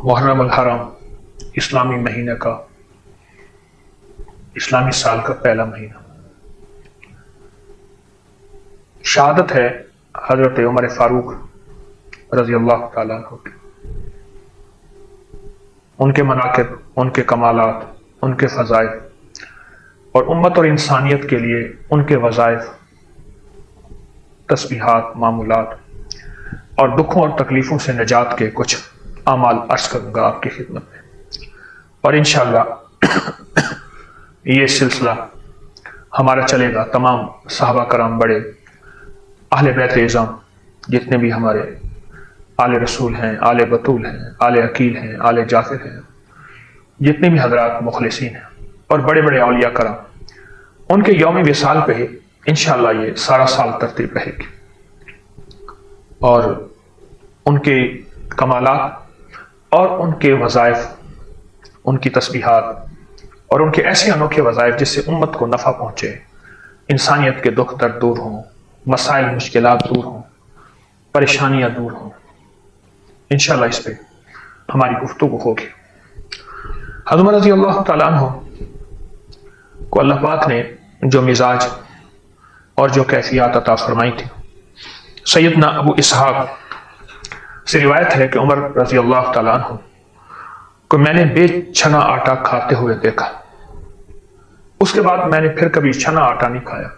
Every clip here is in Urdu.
محرم الحرام اسلامی مہینے کا، اسلامی سال کا پہلا مہینہ، شہادت ہے حضرت عمر فاروق رضی اللہ تعالیٰ عنہ کی، ان کے مناقب، ان کے کمالات، ان کے فضائل اور امت اور انسانیت کے لیے ان کے وظائف، تسبیحات، معمولات اور دکھوں اور تکلیفوں سے نجات کے کچھ اعمال عرض کروں گا آپ کی خدمت میں، اور انشاءاللہ یہ سلسلہ ہمارا چلے گا۔ تمام صحابہ کرام، بڑے اہل بیت اعظم، جتنے بھی ہمارے آل رسول ہیں، آل بطول ہیں، آل عقیل ہیں، آل جعفر ہیں، جتنے بھی حضرات مخلصین ہیں اور بڑے بڑے اولیاء کرام، ان کے یوم وصال پہ ہی انشاءاللہ یہ سارا سال ترتیب رہے گی، اور ان کے کمالات اور ان کے وظائف، ان کی تسبیحات اور ان کے ایسے انوکھے وظائف جس سے امت کو نفع پہنچے، انسانیت کے دکھ درد دور ہوں، مسائل مشکلات دور ہوں، پریشانیاں دور ہوں، انشاءاللہ اس پہ ہماری گفتگو ہوگی۔ حضرت عمر رضی اللہ تعالیٰ عنہ کو اللہ پاک نے جو مزاج اور جو کیفیات عطا فرمائی تھی، سیدنا ابو اسحاق سے روایت ہے کہ عمر رضی اللہ تعالیٰ عنہ کو میں نے بے چھنا آٹا کھاتے ہوئے دیکھا، اس کے بعد میں نے پھر کبھی چھنا آٹا نہیں کھایا۔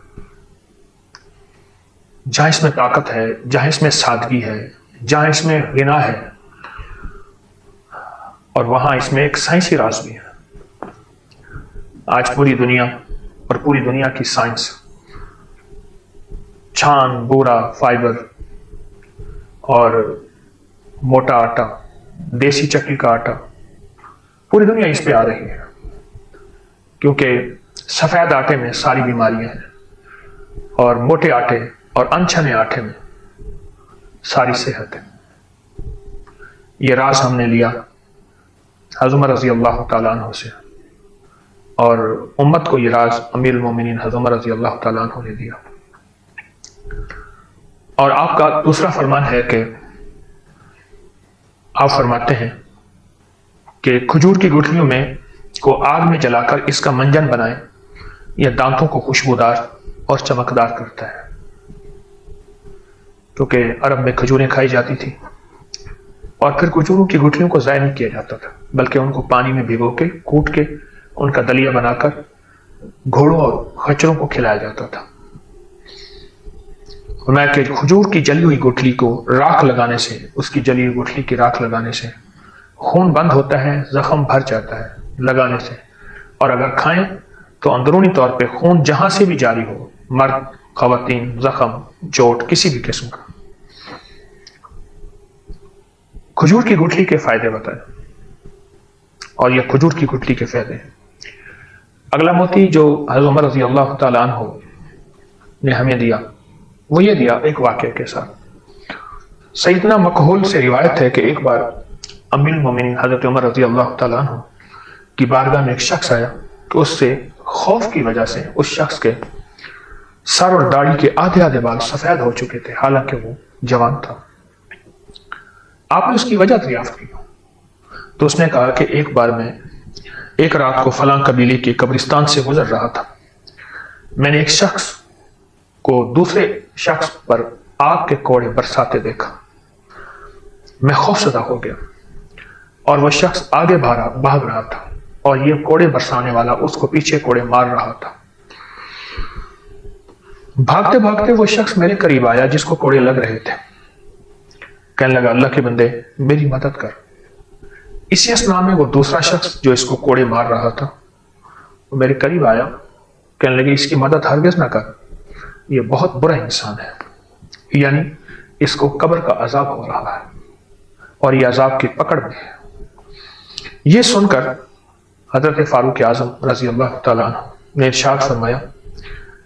جہاں اس میں طاقت ہے، جہاں اس میں سادگی ہے، جہاں اس میں غنا ہے، اور وہاں اس میں ایک سائنسی راز بھی ہے۔ آج پوری دنیا اور پوری دنیا کی سائنس چھان، بورا، فائبر اور موٹا آٹا، دیسی چکی کا آٹا، پوری دنیا اس پہ آ رہی ہے، کیونکہ سفید آٹے میں ساری بیماریاں ہیں اور موٹے آٹے اور انچھنے آٹے میں ساری صحت ہے۔ یہ راز ہم نے لیا حضرت عمر رضی اللہ تعالیٰ عنہ سے، اور امت کو یہ راز امیر المومنین حضرت عمر رضی اللہ تعالیٰ عنہ نے دیا۔ اور آپ کا دوسرا فرمان ہے کہ آپ فرماتے ہیں کہ کھجور کی گٹھلیوں میں کو آگ میں جلا کر اس کا منجن بنائیں، یہ دانتوں کو خوشبودار اور چمکدار کرتا ہے، کیونکہ عرب میں کھجوریں کھائی جاتی تھی، اور پھر کھجوروں کی گٹھلیوں کو ضائع نہیں کیا جاتا تھا، بلکہ ان کو پانی میں بھگو کے، کوٹ کے، ان کا دلیا بنا کر گھوڑوں اور خچروں کو کھلایا جاتا تھا۔ فرمایا کہ کھجور کی جلی ہوئی گٹھلی کو راکھ لگانے سے، اس کی جلی ہوئی گٹھلی کی راکھ لگانے سے خون بند ہوتا ہے، زخم بھر جاتا ہے لگانے سے، اور اگر کھائیں تو اندرونی طور پہ خون جہاں سے بھی جاری ہو، مرد، خواتین، زخم، چوٹ، کسی بھی قسم کا۔ کھجور کی گٹھلی کے فائدے بتائیں، اور یہ کھجور کی گٹھلی کے فائدے ہیں۔ اگلا موتی جو حضرت عمر رضی اللہ تعالیٰ عنہ نے ہمیں دیا، وہ یہ دیا ایک واقعے کے ساتھ۔ سیدنا مکحول سے روایت ہے کہ ایک بار امیر المومنین حضرت عمر رضی اللہ تعالیٰ عنہ کی بارگاہ میں ایک شخص آیا کہ اس سے خوف کی وجہ سے اس شخص کے سر اور داڑھی کے آدھے آدھے بال سفید ہو چکے تھے، حالانکہ وہ جوان تھا۔ آپ نے اس کی وجہ دریافت کی تو اس نے کہا کہ ایک بار میں ایک رات کو فلاں قبیلے کے قبرستان سے گزر رہا تھا، میں نے ایک شخص کو دوسرے شخص پر آگ کے کوڑے برساتے دیکھا، میں خوفزدہ ہو گیا، اور وہ شخص آگے بھاگ رہا تھا، اور یہ کوڑے برسانے والا اس کو پیچھے کوڑے مار رہا تھا۔ بھاگتے بھاگتے وہ شخص میرے قریب آیا جس کو کوڑے لگ رہے تھے، کہنے لگا اللہ کے بندے میری مدد کر۔ اسی اسنا میں وہ دوسرا شخص جو اس کو کوڑے مار رہا تھا وہ میرے قریب آیا، کہنے لگے اس کی مدد ہرگز نہ کر، یہ بہت برا انسان ہے، یعنی اس کو قبر کا عذاب ہو رہا ہے اور یہ عذاب کی پکڑ میں ہے۔ یہ سن کر حضرت فاروق اعظم رضی اللہ تعالیٰ عنہ نے ارشاد فرمایا،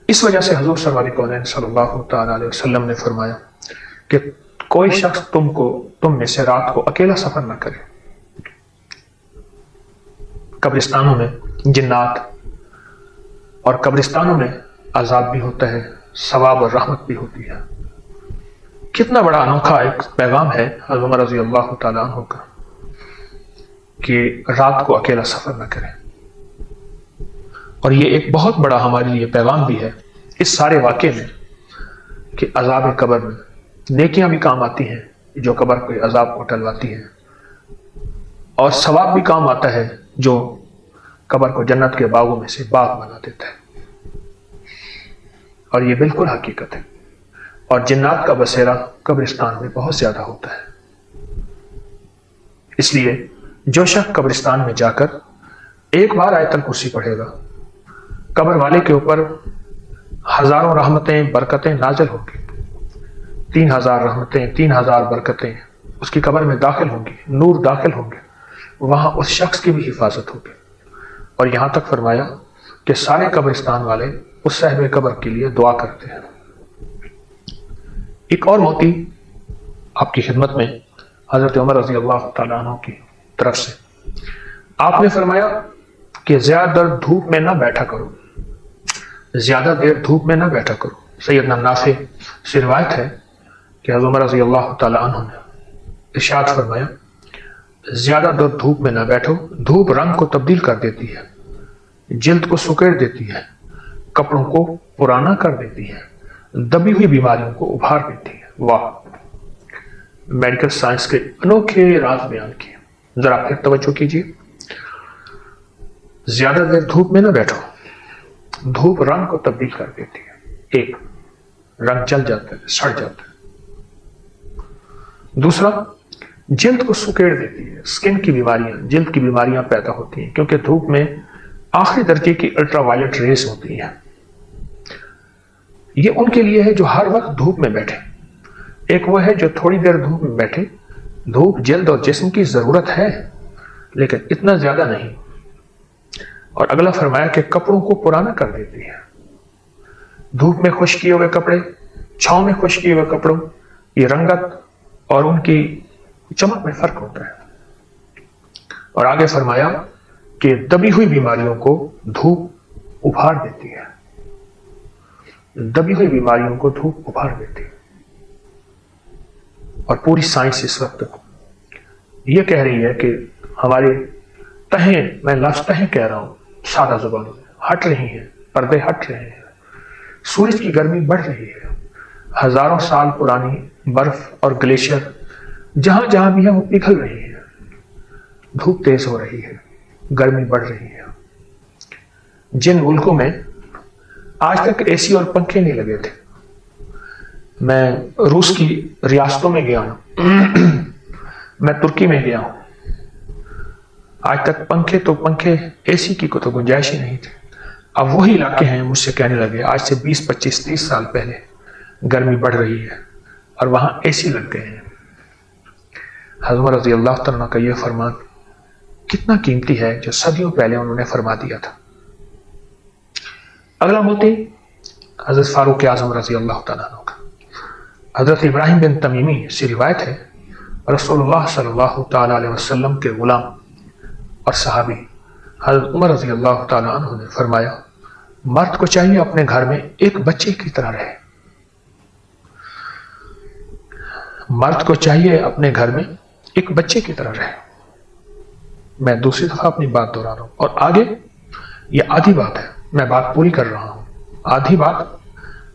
اس وجہ سے حضور صلی اللہ تعالیٰ علیہ وسلم نے فرمایا کہ کوئی شخص تم میں سے رات کو اکیلا سفر نہ کرے۔ قبرستانوں میں جنات اور قبرستانوں میں عذاب بھی ہوتا ہے، ثواب اور رحمت بھی ہوتی ہے۔ کتنا بڑا انوکھا ایک پیغام ہے حضرت عمر رضی اللہ تعالیٰ عنہ کا۔ کہ رات کو اکیلا سفر نہ کریں. اور یہ ایک بہت بڑا ہمارے لیے پیغام بھی ہے اس سارے واقعے میں کہ عذاب قبر میں نیکیاں بھی کام آتی ہیں جو قبر کے عذاب کو ٹلواتی ہیں، اور ثواب بھی کام آتا ہے جو قبر کو جنت کے باغوں میں سے باغ بنا دیتا ہے. اور یہ بالکل حقیقت ہے. اور جنات کا بسیرا قبرستان میں بہت زیادہ ہوتا ہے. اس لیے جو شخص قبرستان میں جا کر ایک بار آیت الکرسی پڑھے گا، قبر والے کے اوپر ہزاروں رحمتیں برکتیں نازل ہوں گی. 3000 رحمتیں 3000 برکتیں اس کی قبر میں داخل ہوں گی، نور داخل ہوں گے، وہاں اس شخص کی بھی حفاظت ہوگی. اور یہاں تک فرمایا کہ سارے قبرستان والے اس صاحب قبر کے لیے دعا کرتے ہیں. ایک اور موتی آپ کی خدمت میں حضرت عمر رضی اللہ تعالیٰ عنہ کی طرف سے آپ نے فرمایا کہ زیادہ دیر دھوپ میں نہ بیٹھا کرو، زیادہ دیر دھوپ میں نہ بیٹھا کرو. سیدنا نافع سے روایت ہے کہ حضرت عمر رضی اللہ تعالیٰ عنہ نے ارشاد فرمایا زیادہ دیر دھوپ میں نہ بیٹھو، دھوپ رنگ کو تبدیل کر دیتی ہے، جلد کو سکیڑ دیتی ہے، کپڑوں کو پرانا کر دیتی ہے، دبی ہوئی بیماریوں کو ابھار دیتی ہے. واہ، میڈیکل سائنس کے انوکھے راز بیان کیے. ذرا پھر توجہ کیجیے. زیادہ دیر دھوپ میں نہ بیٹھو، دھوپ رنگ کو تبدیل کر دیتی ہے. ایک، رنگ جل جاتا ہے، سڑ جاتا ہے. دوسرا، جلد کو سکیڑ دیتی ہے. سکن کی بیماریاں، جلد کی بیماریاں پیدا ہوتی ہیں کیونکہ دھوپ میں آخری درجے کی الٹرا وائلٹ ریز ہوتی ہیں. یہ ان کے لیے ہے جو ہر وقت دھوپ میں بیٹھے. ایک وہ ہے جو تھوڑی دیر دھوپ میں بیٹھے. دھوپ جلد اور جسم کی ضرورت ہے لیکن اتنا زیادہ نہیں. اور اگلا فرمایا کہ کپڑوں کو پرانا کر دیتی ہے. دھوپ میں خشک کیے ہوئے کپڑے، چھاؤں میں خشک کیے ہوئے کپڑوں، یہ رنگت اور ان کی چمک میں فرق ہوتا ہے. اور آگے فرمایا کہ دبی ہوئی بیماریوں کو دھوپ ابھار دیتی ہے. دبی ہوئی بیماریوں کو دھوپ ابھار دیتی ہے. اور پوری سائنس اس وقت یہ کہہ رہی ہے کہ ہمارے تہیں، میں لفظ تہیں کہہ رہا ہوں سادہ زبانوں میں، ہٹ رہی ہیں، پردے ہٹ رہے ہیں. سورج کی گرمی بڑھ رہی ہے. ہزاروں سال پرانی برف اور گلیشیئر جہاں جہاں بھی ہے وہ پگھل رہی ہے. دھوپ تیز ہو رہی ہے، گرمی بڑھ رہی ہے. جن ملکوں میں آج تک اے سی اور پنکھے نہیں لگے تھے، میں روس کی ریاستوں میں گیا ہوں، میں ترکی میں گیا ہوں، آج تک پنکھے اے سی کی کو تو گنجائش ہی نہیں تھی. اب وہی علاقے ہیں مجھ سے کہنے لگے آج سے 20 25 30 سال پہلے گرمی بڑھ رہی ہے اور وہاں اے سی لگ گئے ہیں. حضرت رضی اللہ تعالیٰ کا یہ فرمان کتنا قیمتی ہے جو صدیوں پہلے انہوں نے فرما دیا تھا. اگلا موتی حضرت فاروق اعظم رضی اللہ تعالیٰ عنہ کا. حضرت ابراہیم بن تمیمی سے روایت ہے رسول اللہ صلی اللہ تعالیٰ علیہ وسلم کے غلام اور صحابی حضرت عمر رضی اللہ تعالیٰ عنہ نے فرمایا مرد کو چاہیے اپنے گھر میں ایک بچے کی طرح رہے. مرد کو چاہیے اپنے گھر میں ایک بچے کی طرح رہے. میں دوسری دفعہ اپنی بات دہرا رہا ہوں اور آگے یہ آدھی بات ہے، میں بات پوری کر رہا ہوں. آدھی بات،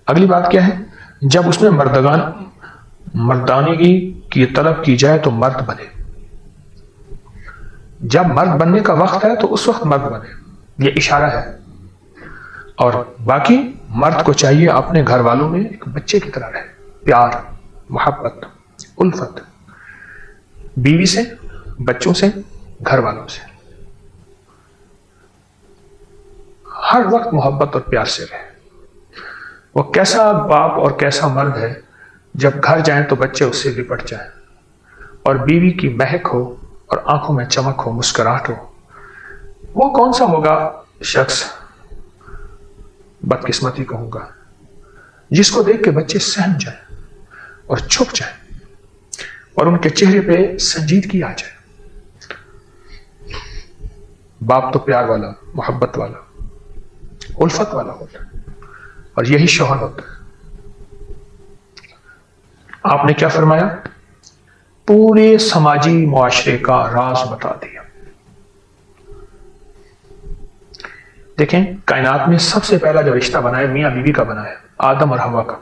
اگلی بات کیا ہے؟ جب اس میں مردانگی کی طلب کی جائے تو مرد بنے. جب مرد بننے کا وقت ہے تو اس وقت مرد بنے، یہ اشارہ ہے. اور باقی مرد کو چاہیے اپنے گھر والوں میں ایک بچے کی طرح رہے. پیار، محبت، الفت، بیوی سے، بچوں سے، گھر والوں سے ہر وقت محبت اور پیار سے رہے. وہ کیسا باپ اور کیسا مرد ہے جب گھر جائیں تو بچے اس سے لپٹ جائیں اور بیوی کی مہک ہو اور آنکھوں میں چمک ہو، مسکراہٹ ہو. وہ کون سا ہوگا شخص، بدقسمتی کہوں گا، جس کو دیکھ کے بچے سہم جائیں اور چھپ جائیں اور ان کے چہرے پہ سنجیدگی آ جائے. باپ تو پیار والا، محبت والا، الفت والا ہوتا ہے اور یہی شوہر ہوتا ہے. آپ نے کیا فرمایا؟ پورے سماجی معاشرے کا راز بتا دیا. دیکھیں کائنات میں سب سے پہلا جو رشتہ بنا ہے میاں بیوی کا بنا ہے، آدم اور حوا کا.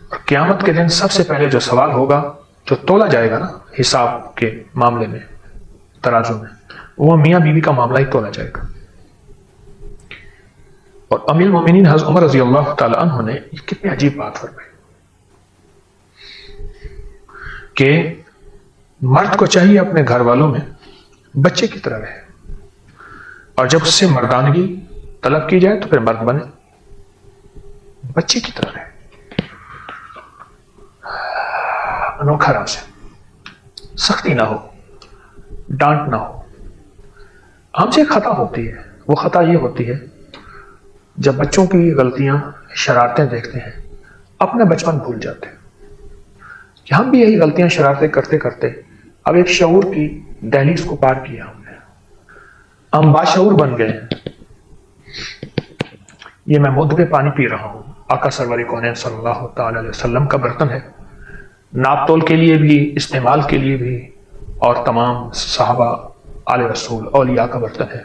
اور قیامت کے دن سب سے پہلے جو سوال ہوگا، جو تولا جائے گا نا حساب کے معاملے میں ترازو میں، وہ میاں بیوی کا معاملہ ہی تولا جائے گا. اور امیر المومنین حضرت عمر رضی اللہ تعالی عنہ نے یہ کتنی عجیب بات فرمائی کہ مرد کو چاہیے اپنے گھر والوں میں بچے کی طرح رہے، اور جب اس سے مردانگی طلب کی جائے تو پھر مرد بنے، بچے کی طرح رہے، انوکھا رہا سے، سختی نہ ہو، ڈانٹ نہ ہو. ہم سے خطا ہوتی ہے، وہ خطا یہ ہوتی ہے جب بچوں کی غلطیاں شرارتیں دیکھتے ہیں اپنا بچپن بھول جاتے ہیں کہ ہم بھی یہی غلطیاں شرارتیں کرتے کرتے اب ایک شعور کی دہلیز کو پار کیا، ہم باشعور بن گئے ہیں. یہ میں مدھ پہ پانی پی رہا ہوں، آقا سرور کونین صلی اللہ تعالی علیہ وسلم کا برتن ہے، ناپ تول کے لیے بھی، استعمال کے لیے بھی، اور تمام صحابہ آل رسول اولیاء کا برتن ہے.